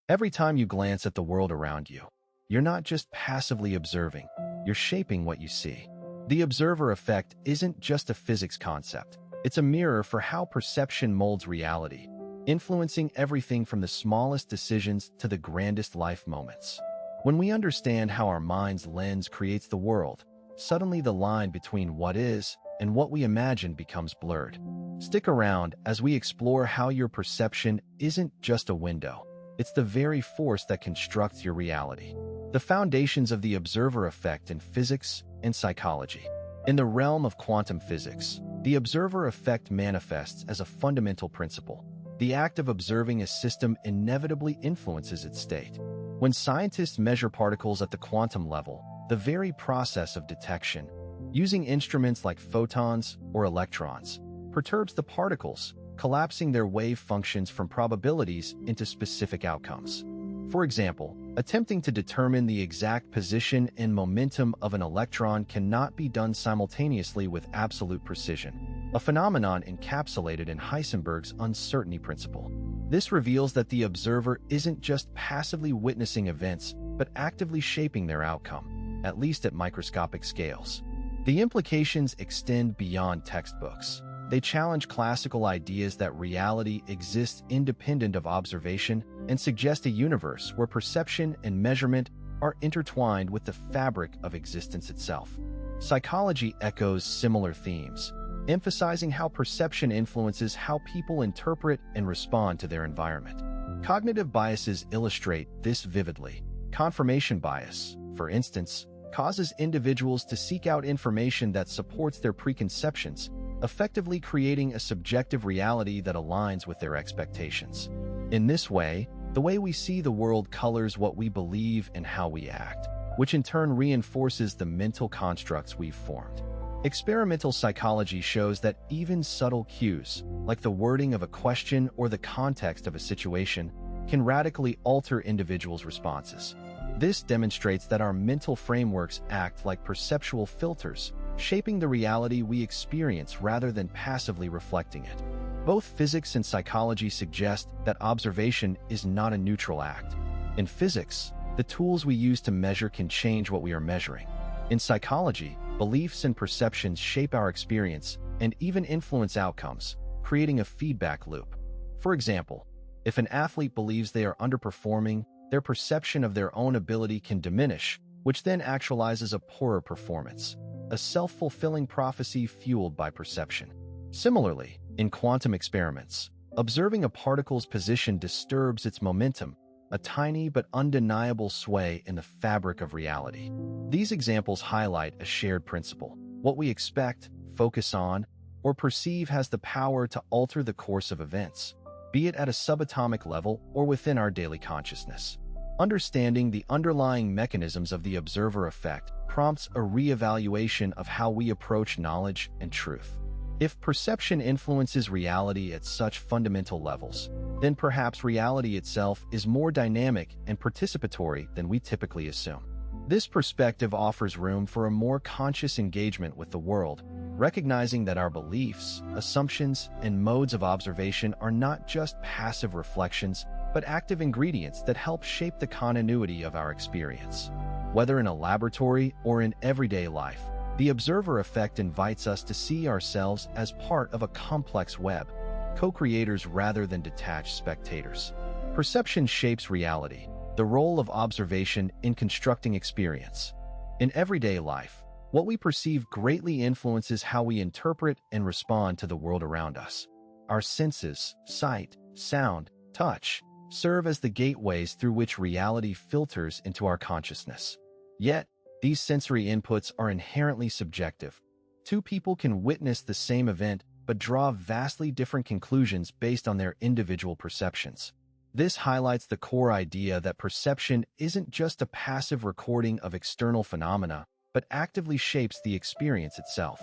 Every time you glance at the world around you, you're not just passively observing, you're shaping what you see. The observer effect isn't just a physics concept. It's a mirror for how perception molds reality, influencing everything from the smallest decisions to the grandest life moments. When we understand how our mind's lens creates the world, suddenly the line between what is and what we imagine becomes blurred. Stick around as we explore how your perception isn't just a window. It's the very force that constructs your reality. The foundations of the observer effect in physics and psychology. In the realm of quantum physics, the observer effect manifests as a fundamental principle. The act of observing a system inevitably influences its state. When scientists measure particles at the quantum level, the very process of detection, using instruments like photons or electrons, perturbs the particles, collapsing their wave functions from probabilities into specific outcomes. For example, attempting to determine the exact position and momentum of an electron cannot be done simultaneously with absolute precision, a phenomenon encapsulated in Heisenberg's uncertainty principle. This reveals that the observer isn't just passively witnessing events, but actively shaping their outcome, at least at microscopic scales. The implications extend beyond textbooks. They challenge classical ideas that reality exists independent of observation and suggest a universe where perception and measurement are intertwined with the fabric of existence itself. Psychology echoes similar themes, emphasizing how perception influences how people interpret and respond to their environment. Cognitive biases illustrate this vividly. Confirmation bias, for instance, causes individuals to seek out information that supports their preconceptions, effectively creating a subjective reality that aligns with their expectations. In this way we see the world colors what we believe and how we act, which in turn reinforces the mental constructs we've formed. Experimental psychology shows that even subtle cues, like the wording of a question or the context of a situation, can radically alter individuals' responses. This demonstrates that our mental frameworks act like perceptual filters, shaping the reality we experience rather than passively reflecting it. Both physics and psychology suggest that observation is not a neutral act. In physics, the tools we use to measure can change what we are measuring. In psychology, beliefs and perceptions shape our experience and even influence outcomes, creating a feedback loop. For example, if an athlete believes they are underperforming, their perception of their own ability can diminish, which then actualizes a poorer performance. A self-fulfilling prophecy fueled by perception. Similarly, in quantum experiments, observing a particle's position disturbs its momentum, a tiny but undeniable sway in the fabric of reality. These examples highlight a shared principle. What we expect, focus on, or perceive has the power to alter the course of events, be it at a subatomic level or within our daily consciousness. Understanding the underlying mechanisms of the observer effect prompts a re-evaluation of how we approach knowledge and truth. If perception influences reality at such fundamental levels, then perhaps reality itself is more dynamic and participatory than we typically assume. This perspective offers room for a more conscious engagement with the world, recognizing that our beliefs, assumptions, and modes of observation are not just passive reflections, but active ingredients that help shape the continuity of our experience. Whether in a laboratory or in everyday life, the observer effect invites us to see ourselves as part of a complex web, co-creators rather than detached spectators. Perception shapes reality, the role of observation in constructing experience. In everyday life, what we perceive greatly influences how we interpret and respond to the world around us. Our senses, sight, sound, touch, serve as the gateways through which reality filters into our consciousness. Yet, these sensory inputs are inherently subjective. Two people can witness the same event but draw vastly different conclusions based on their individual perceptions. This highlights the core idea that perception isn't just a passive recording of external phenomena, but actively shapes the experience itself.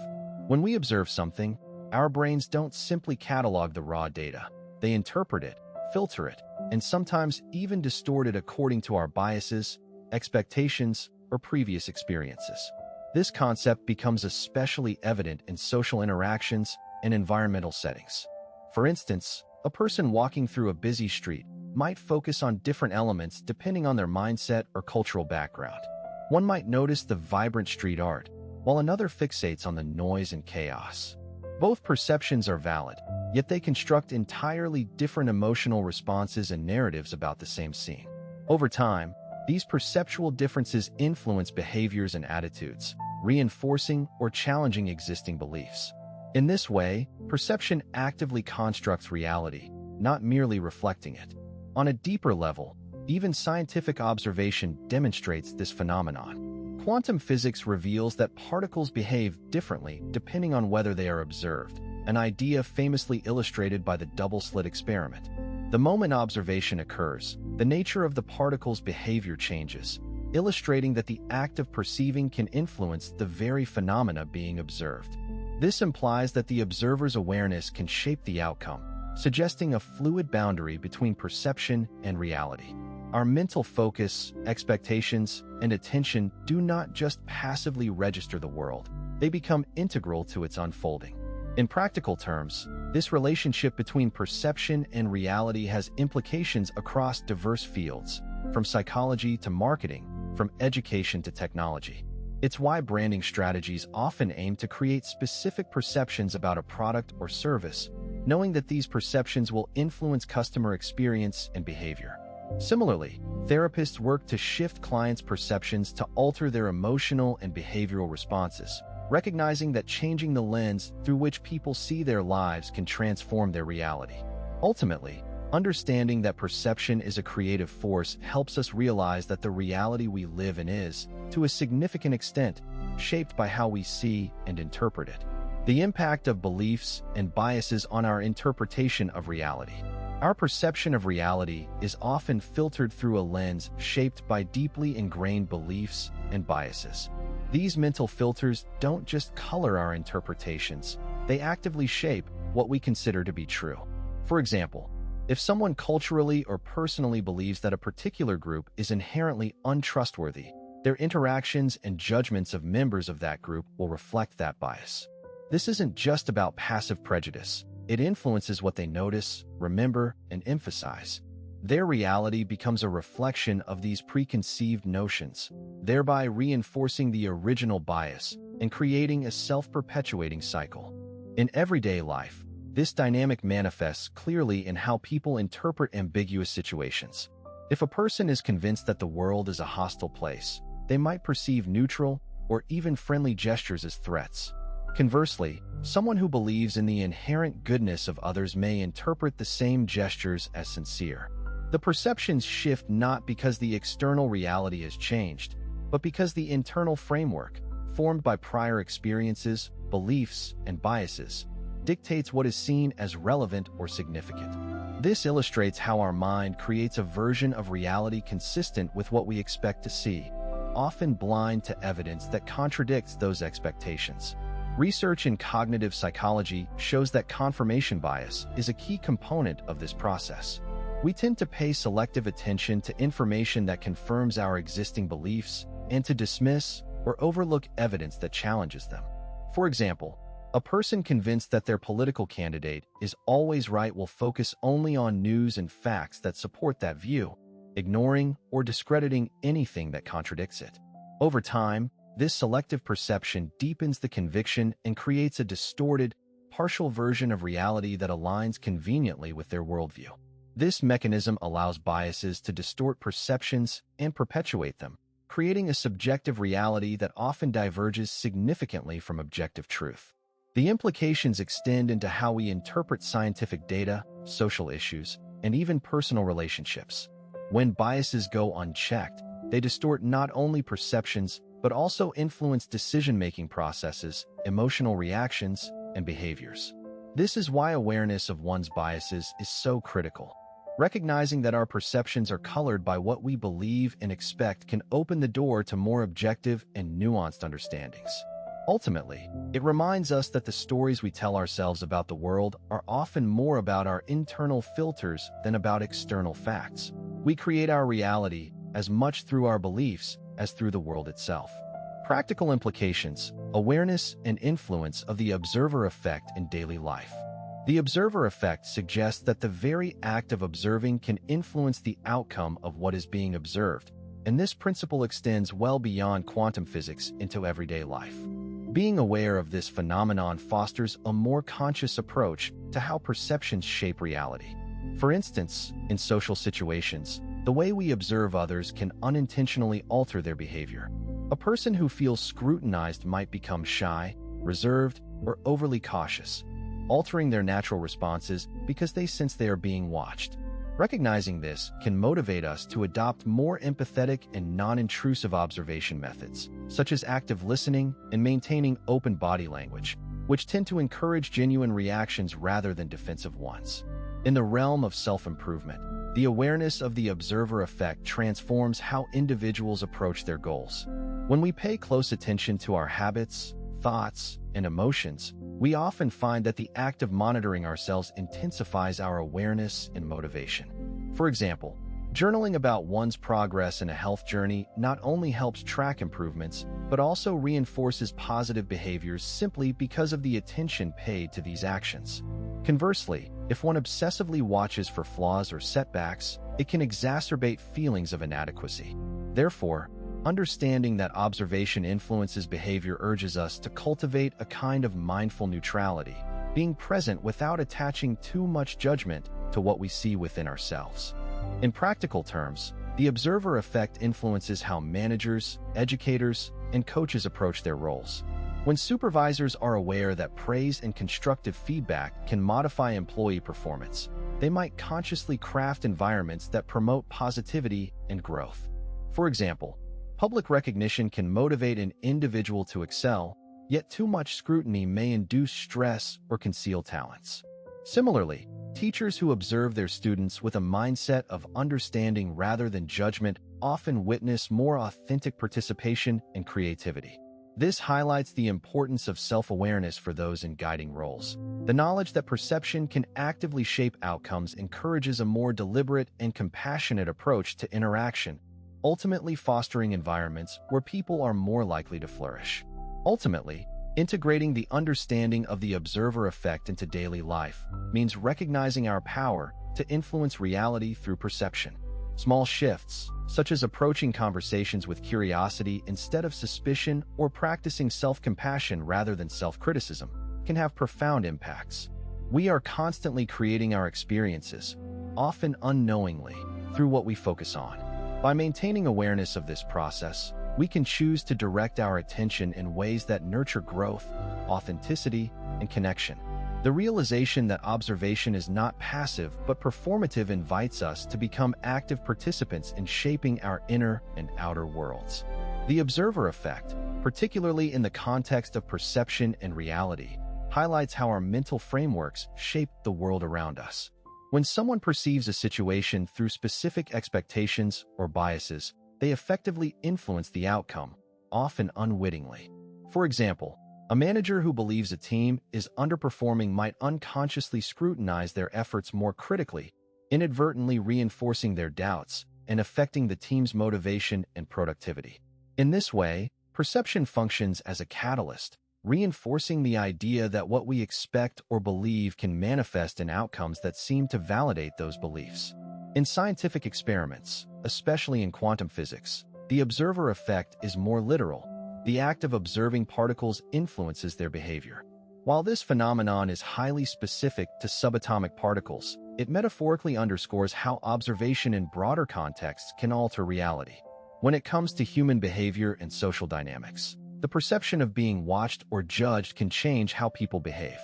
When we observe something, our brains don't simply catalog the raw data. They interpret it, filter it, and sometimes even distort it according to our biases, expectations, or previous experiences. This concept becomes especially evident in social interactions and environmental settings. For instance, a person walking through a busy street might focus on different elements depending on their mindset or cultural background. One might notice the vibrant street art, while another fixates on the noise and chaos. Both perceptions are valid, yet they construct entirely different emotional responses and narratives about the same scene. Over time, these perceptual differences influence behaviors and attitudes, reinforcing or challenging existing beliefs. In this way, perception actively constructs reality, not merely reflecting it. On a deeper level, even scientific observation demonstrates this phenomenon. Quantum physics reveals that particles behave differently depending on whether they are observed, an idea famously illustrated by the double-slit experiment. The moment observation occurs, the nature of the particle's behavior changes, illustrating that the act of perceiving can influence the very phenomena being observed. This implies that the observer's awareness can shape the outcome, suggesting a fluid boundary between perception and reality. Our mental focus, expectations, and attention do not just passively register the world, they become integral to its unfolding. In practical terms, this relationship between perception and reality has implications across diverse fields, from psychology to marketing, from education to technology. It's why branding strategies often aim to create specific perceptions about a product or service, knowing that these perceptions will influence customer experience and behavior. Similarly, therapists work to shift clients' perceptions to alter their emotional and behavioral responses, recognizing that changing the lens through which people see their lives can transform their reality. Ultimately, understanding that perception is a creative force helps us realize that the reality we live in is, to a significant extent, shaped by how we see and interpret it. The impact of beliefs and biases on our interpretation of reality. Our perception of reality is often filtered through a lens shaped by deeply ingrained beliefs and biases. These mental filters don't just color our interpretations, they actively shape what we consider to be true. For example, if someone culturally or personally believes that a particular group is inherently untrustworthy, their interactions and judgments of members of that group will reflect that bias. This isn't just about passive prejudice. It influences what they notice, remember, and emphasize. Their reality becomes a reflection of these preconceived notions, thereby reinforcing the original bias and creating a self-perpetuating cycle. In everyday life, this dynamic manifests clearly in how people interpret ambiguous situations. If a person is convinced that the world is a hostile place, they might perceive neutral or even friendly gestures as threats. Conversely, someone who believes in the inherent goodness of others may interpret the same gestures as sincere. The perceptions shift not because the external reality has changed, but because the internal framework, formed by prior experiences, beliefs, and biases, dictates what is seen as relevant or significant. This illustrates how our mind creates a version of reality consistent with what we expect to see, often blind to evidence that contradicts those expectations. Research in cognitive psychology shows that confirmation bias is a key component of this process. We tend to pay selective attention to information that confirms our existing beliefs and to dismiss or overlook evidence that challenges them. For example, a person convinced that their political candidate is always right will focus only on news and facts that support that view, ignoring or discrediting anything that contradicts it. Over time, this selective perception deepens the conviction and creates a distorted, partial version of reality that aligns conveniently with their worldview. This mechanism allows biases to distort perceptions and perpetuate them, creating a subjective reality that often diverges significantly from objective truth. The implications extend into how we interpret scientific data, social issues, and even personal relationships. When biases go unchecked, they distort not only perceptions, but also influence decision-making processes, emotional reactions, and behaviors. This is why awareness of one's biases is so critical. Recognizing that our perceptions are colored by what we believe and expect can open the door to more objective and nuanced understandings. Ultimately, it reminds us that the stories we tell ourselves about the world are often more about our internal filters than about external facts. We create our reality as much through our beliefs as through the world itself. Practical implications, awareness and influence of the observer effect in daily life. The observer effect suggests that the very act of observing can influence the outcome of what is being observed, and this principle extends well beyond quantum physics into everyday life. Being aware of this phenomenon fosters a more conscious approach to how perceptions shape reality. For instance, in social situations, the way we observe others can unintentionally alter their behavior. A person who feels scrutinized might become shy, reserved, or overly cautious, altering their natural responses because they sense they are being watched. Recognizing this can motivate us to adopt more empathetic and non-intrusive observation methods, such as active listening and maintaining open body language, which tend to encourage genuine reactions rather than defensive ones. In the realm of self-improvement, the awareness of the observer effect transforms how individuals approach their goals. When we pay close attention to our habits, thoughts, and emotions, we often find that the act of monitoring ourselves intensifies our awareness and motivation. For example, journaling about one's progress in a health journey not only helps track improvements, but also reinforces positive behaviors simply because of the attention paid to these actions. Conversely, if one obsessively watches for flaws or setbacks, it can exacerbate feelings of inadequacy. Therefore, understanding that observation influences behavior urges us to cultivate a kind of mindful neutrality, being present without attaching too much judgment to what we see within ourselves. In practical terms, the observer effect influences how managers, educators, and coaches approach their roles. When supervisors are aware that praise and constructive feedback can modify employee performance, they might consciously craft environments that promote positivity and growth. For example, public recognition can motivate an individual to excel, yet too much scrutiny may induce stress or conceal talents. Similarly, teachers who observe their students with a mindset of understanding rather than judgment often witness more authentic participation and creativity. This highlights the importance of self-awareness for those in guiding roles. The knowledge that perception can actively shape outcomes encourages a more deliberate and compassionate approach to interaction, ultimately fostering environments where people are more likely to flourish. Ultimately, integrating the understanding of the observer effect into daily life means recognizing our power to influence reality through perception. Small shifts, such as approaching conversations with curiosity instead of suspicion or practicing self-compassion rather than self-criticism, can have profound impacts. We are constantly creating our experiences, often unknowingly, through what we focus on. By maintaining awareness of this process, we can choose to direct our attention in ways that nurture growth, authenticity, and connection. The realization that observation is not passive but performative invites us to become active participants in shaping our inner and outer worlds. The observer effect, particularly in the context of perception and reality, highlights how our mental frameworks shape the world around us. When someone perceives a situation through specific expectations or biases, they effectively influence the outcome, often unwittingly. For example, a manager who believes a team is underperforming might unconsciously scrutinize their efforts more critically, inadvertently reinforcing their doubts and affecting the team's motivation and productivity. In this way, perception functions as a catalyst, reinforcing the idea that what we expect or believe can manifest in outcomes that seem to validate those beliefs. In scientific experiments, especially in quantum physics, the observer effect is more literal. The act of observing particles influences their behavior. While this phenomenon is highly specific to subatomic particles, it metaphorically underscores how observation in broader contexts can alter reality. When it comes to human behavior and social dynamics, the perception of being watched or judged can change how people behave.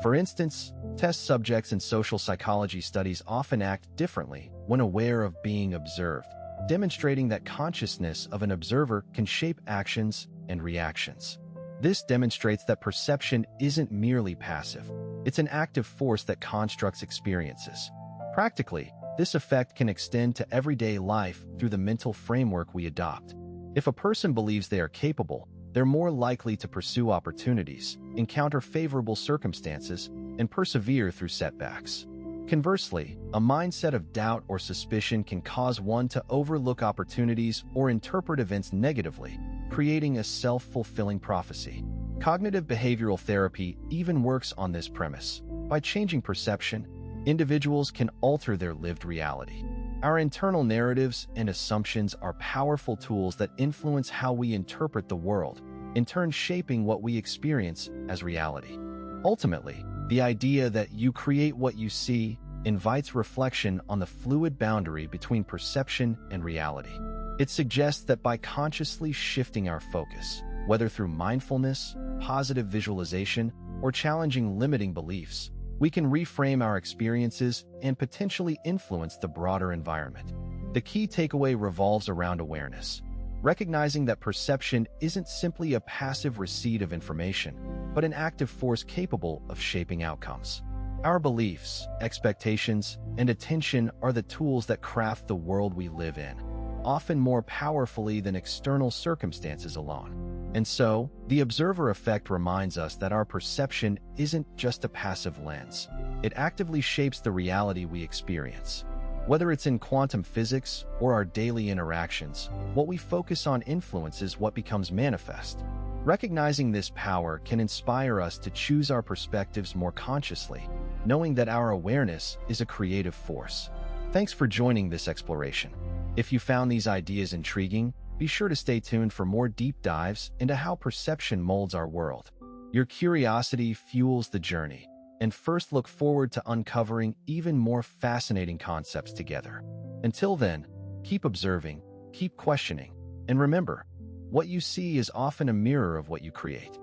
For instance, test subjects in social psychology studies often act differently when aware of being observed, demonstrating that consciousness of an observer can shape actions and reactions. This demonstrates that perception isn't merely passive. It's an active force that constructs experiences. Practically, this effect can extend to everyday life through the mental framework we adopt. If a person believes they are capable, they're more likely to pursue opportunities, encounter favorable circumstances, and persevere through setbacks. Conversely, a mindset of doubt or suspicion can cause one to overlook opportunities or interpret events negatively, creating a self-fulfilling prophecy. Cognitive behavioral therapy even works on this premise. By changing perception, individuals can alter their lived reality. Our internal narratives and assumptions are powerful tools that influence how we interpret the world, in turn shaping what we experience as reality. Ultimately, the idea that you create what you see invites reflection on the fluid boundary between perception and reality. It suggests that by consciously shifting our focus, whether through mindfulness, positive visualization, or challenging limiting beliefs, we can reframe our experiences and potentially influence the broader environment. The key takeaway revolves around awareness, recognizing that perception isn't simply a passive receipt of information, but an active force capable of shaping outcomes. Our beliefs, expectations, and attention are the tools that craft the world we live in, often more powerfully than external circumstances alone. And so, the observer effect reminds us that our perception isn't just a passive lens. It actively shapes the reality we experience. Whether it's in quantum physics or our daily interactions, what we focus on influences what becomes manifest. Recognizing this power can inspire us to choose our perspectives more consciously, knowing that our awareness is a creative force. Thanks for joining this exploration. If you found these ideas intriguing, be sure to stay tuned for more deep dives into how perception molds our world. Your curiosity fuels the journey, and first look forward to uncovering even more fascinating concepts together. Until then, keep observing, keep questioning, and remember, what you see is often a mirror of what you create.